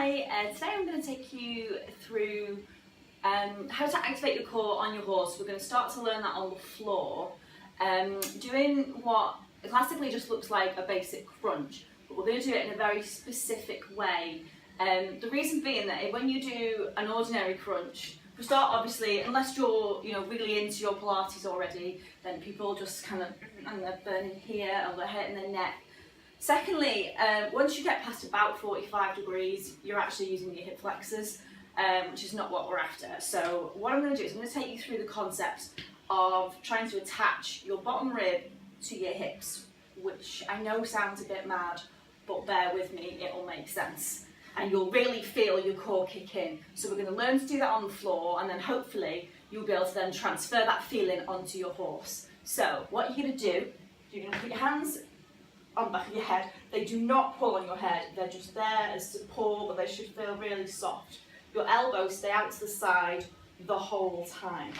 Hi, today I'm going to take you through how to activate your core on your horse. We're going to start to learn that on the floor, doing what classically just looks like a basic crunch, but we're going to do it in a very specific way. The reason being that when you do an ordinary crunch, for start obviously, unless you're really into your Pilates already, then people just kind of, and they're burning here or they're hitting their neck. Secondly, once you get past about 45 degrees, you're actually using your hip flexors, which is not what we're after. So what I'm going to do is I'm going to take you through the concept of trying to attach your bottom rib to your hips, which I know sounds a bit mad, but bear with me, it will make sense. And you'll really feel your core kick in. So we're going to learn to do that on the floor, and then hopefully you'll be able to then transfer that feeling onto your horse. So what you're going to do, you're going to put your hands on the back of your head. They do not pull on your head, they're just there as support, but they should feel really soft. Your elbows stay out to the side the whole time.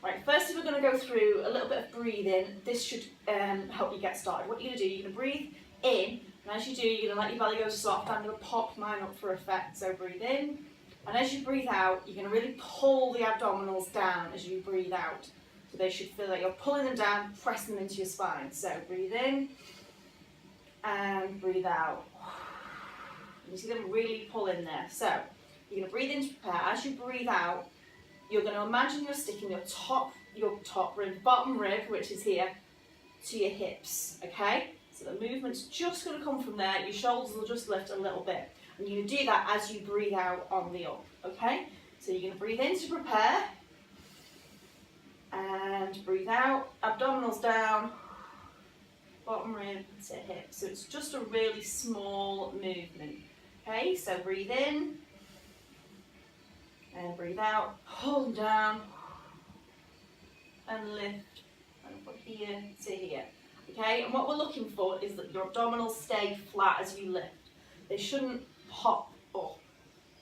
Right, firstly we're going to go through a little bit of breathing. This should help you get started. What you're going to do, you're going to breathe in, and as you do, you're going to let your belly go soft. I'm going to pop mine up for effect, so breathe in, and as you breathe out, you're going to really pull the abdominals down as you breathe out. So they should feel like you're pulling them down, pressing them into your spine. So breathe in, and breathe out. You see them really pull in there. So you're going to breathe in to prepare. As you breathe out, you're going to imagine you're sticking your top rib, bottom rib, which is here, to your hips. Okay? So the movement's just going to come from there. Your shoulders will just lift a little bit. And you're going to do that as you breathe out on the up. Okay? So you're going to breathe in to prepare. And breathe out. Abdominals down. Bottom rib to hip. So it's just a really small movement. Okay, so breathe in and breathe out, hold them down and lift and from here to here. Okay, and what we're looking for is that your abdominals stay flat as you lift. They shouldn't pop up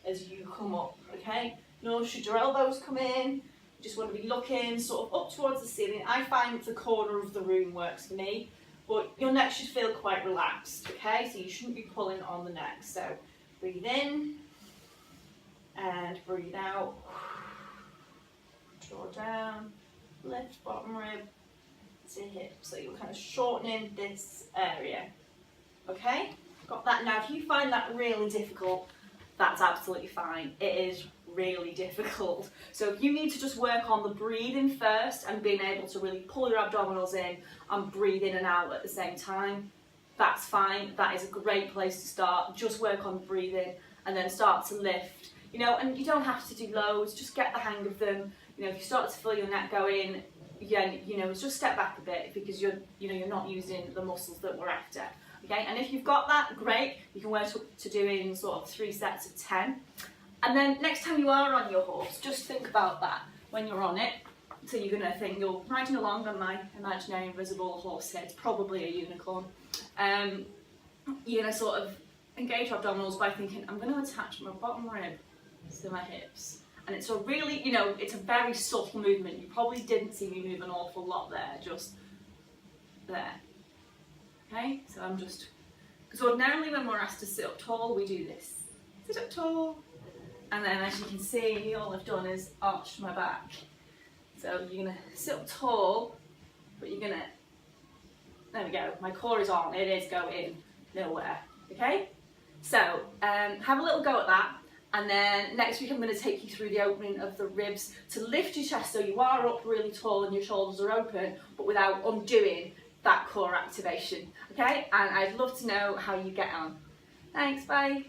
as you come up, okay? Nor should your elbows come in. You just want to be looking sort of up towards the ceiling. I find the corner of the room works for me. But your neck should feel quite relaxed, okay? So you shouldn't be pulling on the neck. So breathe in and breathe out. Draw down, lift bottom rib to hip. So you're kind of shortening this area, okay? Got that? Now if you find that really difficult, that's absolutely fine. It is really difficult. So if you need to just work on the breathing first and being able to really pull your abdominals in and breathe in and out at the same time, that's fine. That is a great place to start. Just work on breathing and then start to lift. And you don't have to do loads, just get the hang of them. If you start to feel your neck going, just step back a bit because you're not using the muscles that we're after. Okay, and if you've got that, great. You can work to doing sort of 3 sets of 10. And then next time you are on your horse, just think about that when you're on it. So you're going to think you're riding along on my imaginary invisible horse here. It's probably a unicorn. You're going to sort of engage your abdominals by thinking, I'm going to attach my bottom rib to my hips. And it's a really, it's a very subtle movement. You probably didn't see me move an awful lot there, just there. Okay, so because ordinarily when we're asked to sit up tall, we do this. Sit up tall. And then as you can see, all I've done is arch my back. So you're going to sit up tall, but you're going to, there we go, my core is on, it is going nowhere, okay? So have a little go at that, and then next week I'm going to take you through the opening of the ribs to lift your chest so you are up really tall and your shoulders are open, but without undoing that core activation, okay? And I'd love to know how you get on. Thanks, bye.